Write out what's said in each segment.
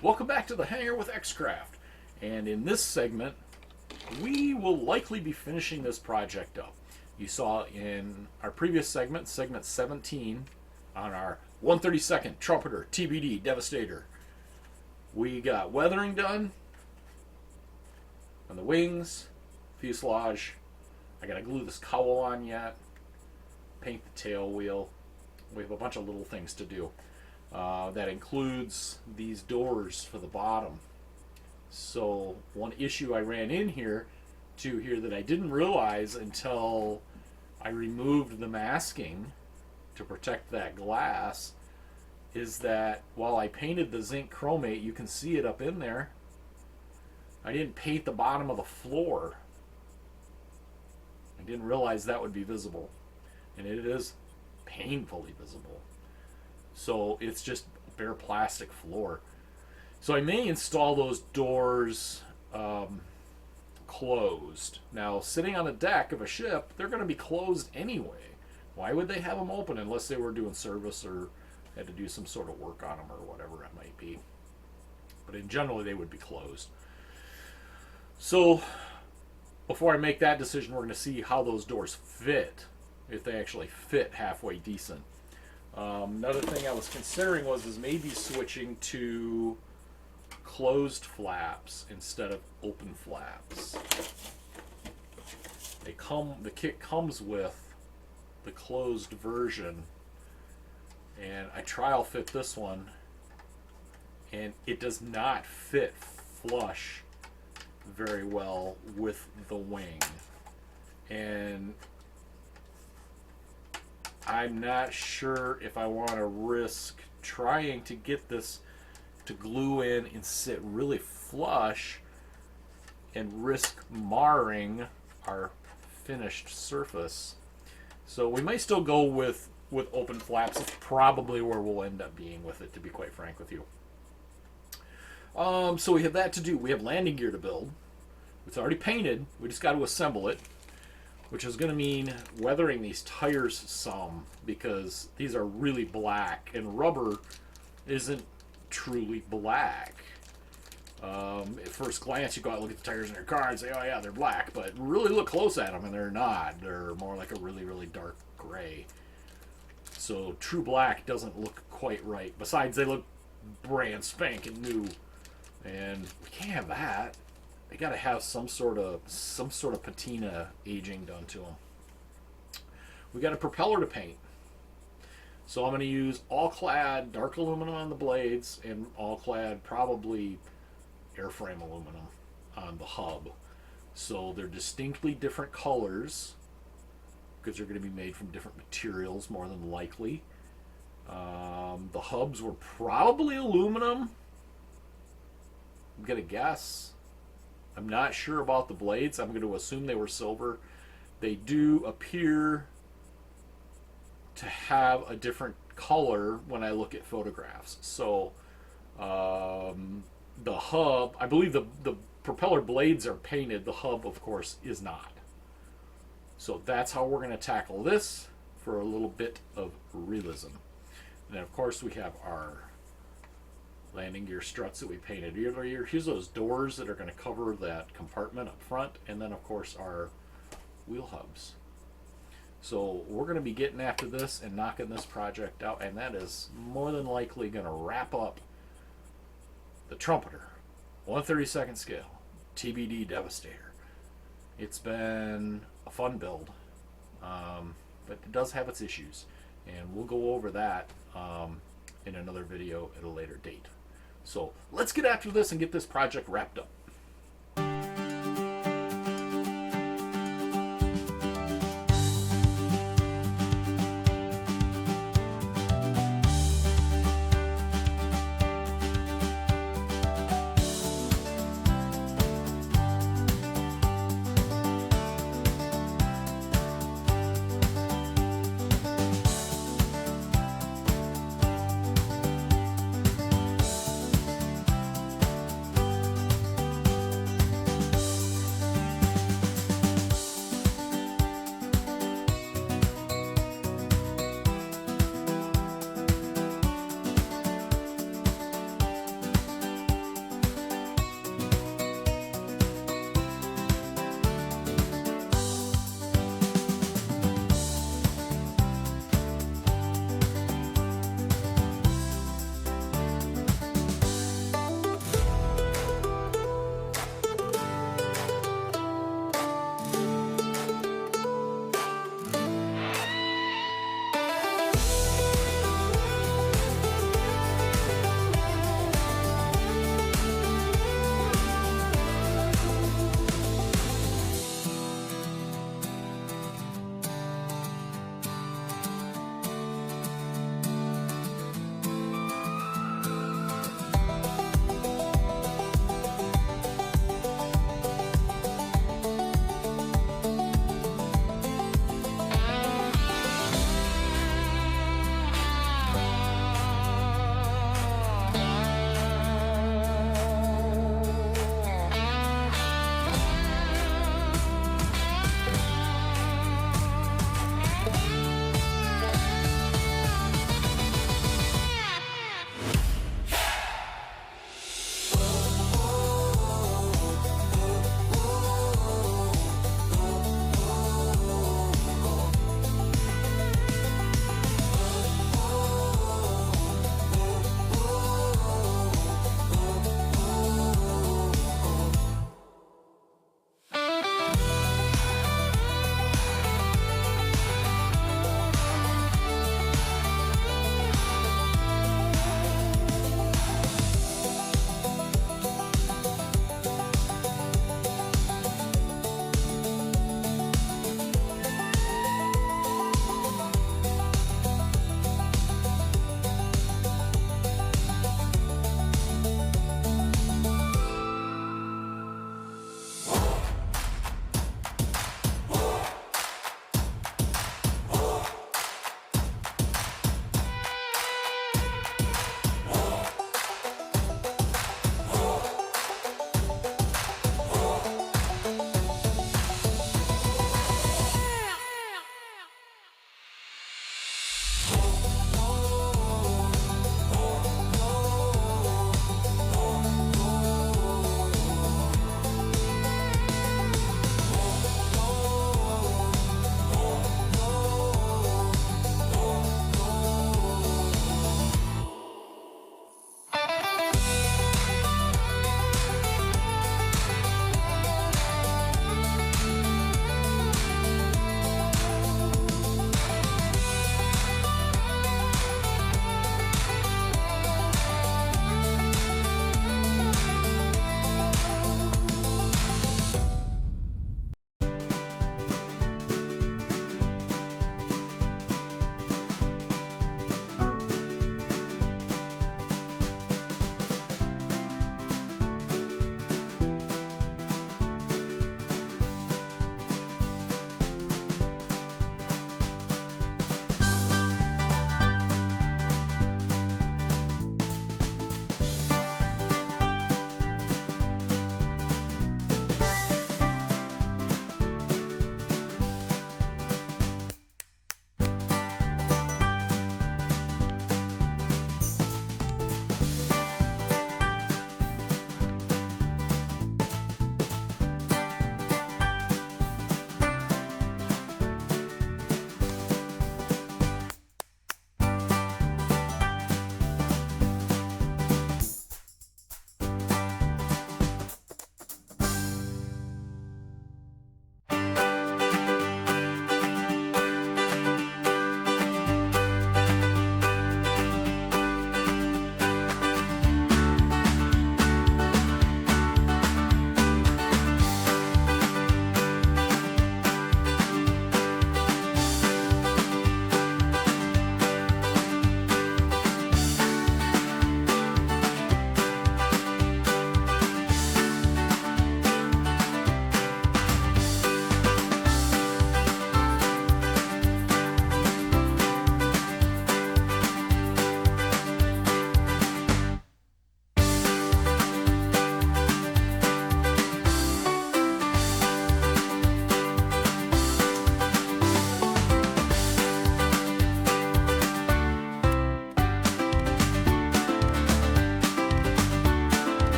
Welcome back to the Hangar with Xcraft, and in this segment we will likely be finishing this project up. You saw in our previous segment, segment 17, on our 132nd Trumpeter TBD Devastator, we got weathering done on the wings, fuselage. I gotta glue this cowl on yet, paint the tail wheel. We have a bunch of little things to do. That includes these doors for the bottom. So one issue I ran in here that I didn't realize until I removed the masking to protect that glass is that while I painted the zinc chromate, you can see it up in there, I didn't paint the bottom of the floor. I didn't realize that would be visible, and it is painfully visible. So it's just bare plastic floor. So I may install those doors closed. Now, sitting on a deck of a ship, they're going to be closed anyway. Why would they have them open unless they were doing service or had to do some sort of work on them or whatever it might be? But in general, they would be closed. So before I make that decision, we're going to see how those doors fit, if they actually fit halfway decent. Another thing I was considering is maybe switching to closed flaps instead of open flaps. The kit comes with the closed version, and I trial fit this one, and it does not fit flush very well with the wing. And I'm not sure if I want to risk trying to get this to glue in and sit really flush and risk marring our finished surface. So we might still go with open flaps. It's probably where we'll end up being with it, to be quite frank with you. So we have that to do. We have landing gear to build. It's already painted. We just got to assemble it, which is going to mean weathering these tires some, because these are really black and rubber isn't truly black. At first glance, you go out and look at the tires in your car and say, oh yeah, they're black, but really look close at them and they're not. They're more like a really, really dark gray. So true black doesn't look quite right. Besides, they look brand spanking new, and we can't have that. They got to have some sort of patina aging done to them. We got a propeller to paint, so I'm going to use all clad dark aluminum on the blades and all clad probably airframe aluminum on the hub. So they're distinctly different colors because they're going to be made from different materials more than likely. The hubs were probably aluminum, I'm going to guess. I'm not sure about the blades. I'm going to assume they were silver. They do appear to have a different color when I look at photographs. So the hub, I believe the propeller blades are painted. The hub, of course, is not. So that's how we're going to tackle this for a little bit of realism. And then, of course, we have our landing gear struts that we painted. Here's those doors that are going to cover that compartment up front, and then of course our wheel hubs. So we're going to be getting after this and knocking this project out, and that is more than likely going to wrap up the Trumpeter 1/32 scale TBD Devastator. It's been a fun build, but it does have its issues, and we'll go over that in another video at a later date. So let's get after this and get this project wrapped up.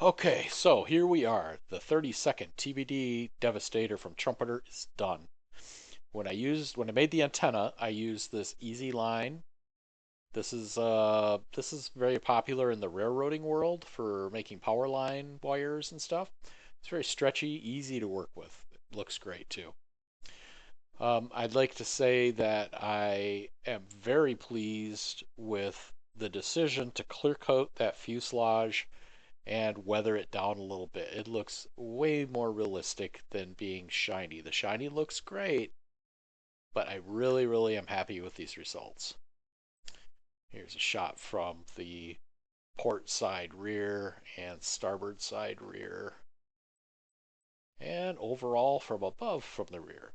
Okay, so here we are. The 32nd TBD Devastator from Trumpeter is done. When I made the antenna, I used this easy line. This is very popular in the railroading world for making power line wires and stuff. It's very stretchy, easy to work with. It looks great too. I'd like to say that I am very pleased with the decision to clear coat that fuselage and weather it down a little bit. It looks way more realistic than being shiny. The shiny looks great, but I really, really am happy with these results. Here's a shot from the port side rear and starboard side rear, and overall from above from the rear.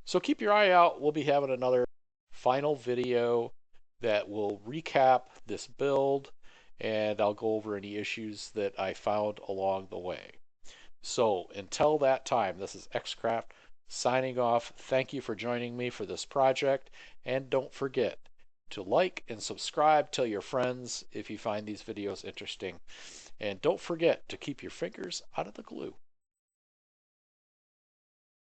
So keep your eye out. We'll be having another final video that will recap this build, and I'll go over any issues that I found along the way. So until that time, this is Xcraft signing off. Thank you for joining me for this project, and don't forget to like and subscribe, tell your friends if you find these videos interesting, and don't forget to keep your fingers out of the glue.